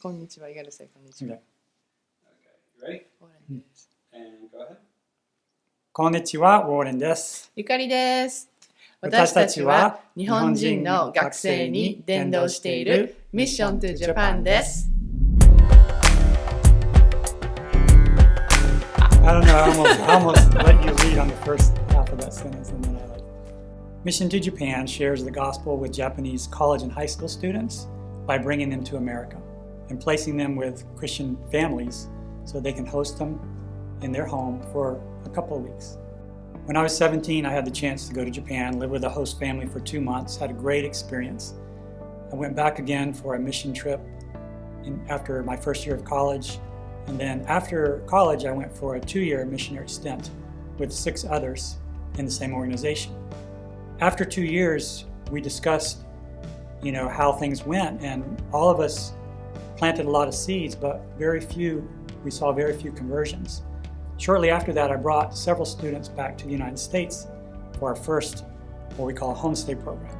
こんにちは。You gotta say こんにちは。Okay. Okay. You ready? Warren です。And go ahead. こんにちは、Warren です。ゆかりです。私たちは日本人の学生に伝道しているミッション to Japan です。I don't know, I almost let you read on the first half of that sentence and then I Mission to Japan shares the gospel with Japanese college and high school students by bringing them to America and placing them with Christian families so they can host them in their home for a couple of weeks. When I was 17, I had the chance to go to Japan, live with a host family for 2 months, had a great experience. I went back again for a mission trip after my first year of college. And then after college, I went for a 2-year missionary stint with 6 others in the same organization. After 2 years, we discussed, how things went, and all of us planted a lot of seeds, but we saw very few conversions. Shortly after that, I brought several students back to the United States for our first, what we call a homestay program.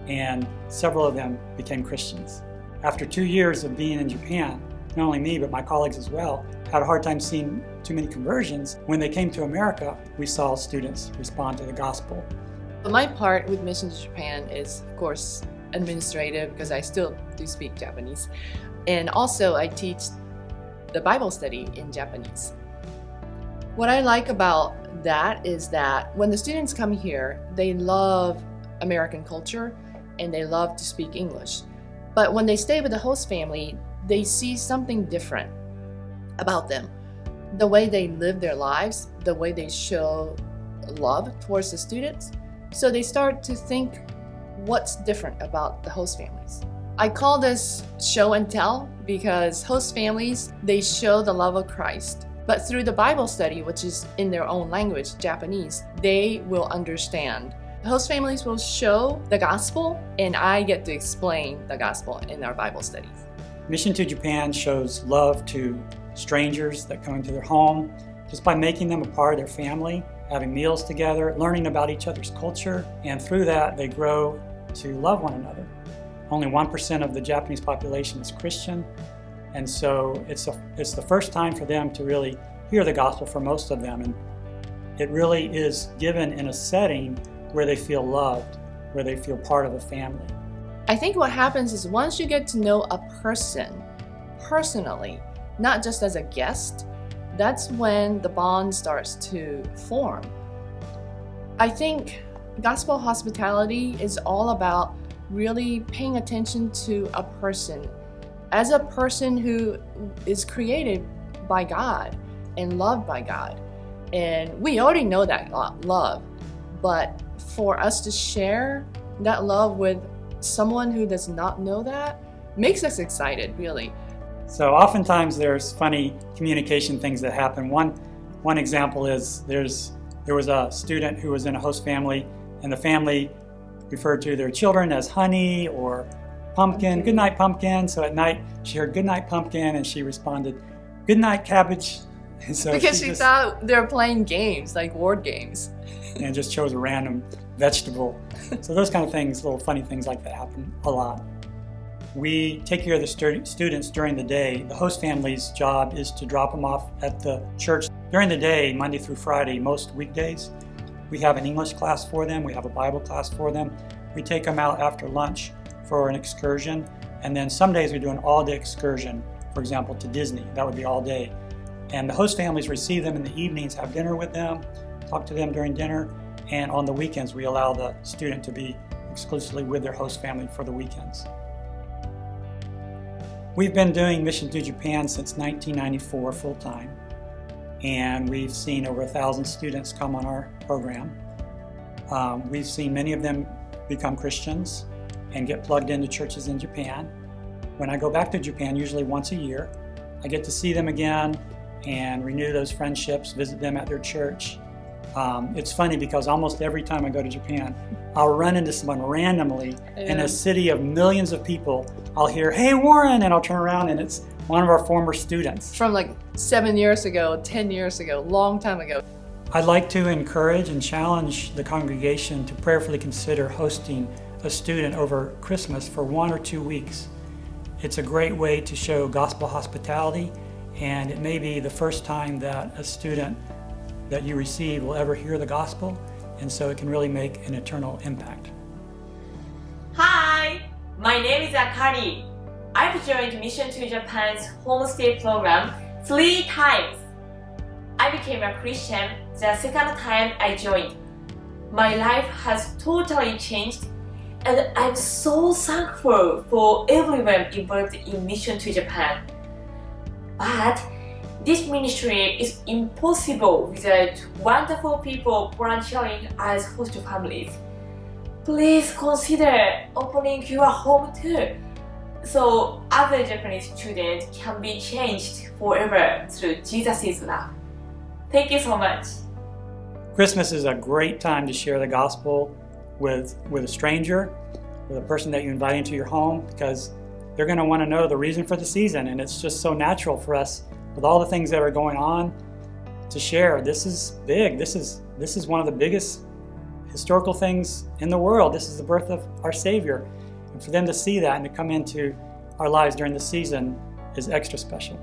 And several of them became Christians. After 2 years of being in Japan, not only me, but my colleagues as well, had a hard time seeing too many conversions. When they came to America, we saw students respond to the gospel. My part with Mission to Japan is, of course, administrative because I still do speak Japanese. And also I teach the Bible study in Japanese. What I like about that is that when the students come here, they love American culture and they love to speak English. But when they stay with the host family, they see something different about them. The way they live their lives, the way they show love towards the students. So they start to think what's different about the host families. I call this show and tell because host families, they show the love of Christ. But through the Bible study, which is in their own language, Japanese, they will understand. Host families will show the gospel, and I get to explain the gospel in our Bible studies. Mission to Japan shows love to strangers that come into their home just by making them a part of their family, having meals together, learning about each other's culture, and through that they grow to love one another. Only 1% of the Japanese population is Christian, and so it's the first time for them to really hear the gospel for most of them, and it really is given in a setting where they feel loved, where they feel part of a family. I think what happens is once you get to know a person personally, not just as a guest, that's when the bond starts to form. I think gospel hospitality is all about really paying attention to a person as a person who is created by God and loved by God. And we already know that love, but for us to share that love with someone who does not know that makes us excited, really. So oftentimes there's funny communication things that happen. One example is there was a student who was in a host family, and the family referred to their children as honey or pumpkin. Good night, pumpkin. So at night she heard good night, pumpkin, and she responded, good night, cabbage. And so because she thought they were playing games, like word games. And just chose a random vegetable. So those kind of things, little funny things like that happen a lot. We take care of the students during the day. The host family's job is to drop them off at the church. During the day, Monday through Friday, most weekdays, we have an English class for them. We have a Bible class for them. We take them out after lunch for an excursion. And then some days we do an all-day excursion, for example, to Disney. That would be all day. And the host families receive them in the evenings, have dinner with them, talk to them during dinner. And on the weekends, we allow the student to be exclusively with their host family for the weekends. We've been doing Mission to Japan since 1994 full-time, and we've seen over 1,000 students come on our program. We've seen many of them become Christians and get plugged into churches in Japan. When I go back to Japan, usually once a year, I get to see them again and renew those friendships, visit them at their church. It's funny because almost every time I go to Japan, I'll run into someone randomly in a city of millions of people. I'll hear, hey Warren, and I'll turn around and it's one of our former students. From like 7 years ago, 10 years ago, long time ago. I'd like to encourage and challenge the congregation to prayerfully consider hosting a student over Christmas for 1 or 2 weeks. It's a great way to show gospel hospitality, and it may be the first time that a student that you receive will ever hear the gospel, and so it can really make an eternal impact. Hi, my name is Akari. I've joined Mission to Japan's homestay program 3 times. I became a Christian the second time I joined. My life has totally changed, and I'm so thankful for everyone involved in Mission to Japan. But this ministry is impossible without wonderful people volunteering as host families. Please consider opening your home too, so other Japanese students can be changed forever through Jesus' love. Thank you so much. Christmas is a great time to share the gospel with a stranger, with a person that you invite into your home, because they're going to want to know the reason for the season, and it's just so natural for us with all the things that are going on to share. This is big. This is one of the biggest historical things in the world. This is the birth of our Savior, and for them to see that and to come into our lives during the season is extra special.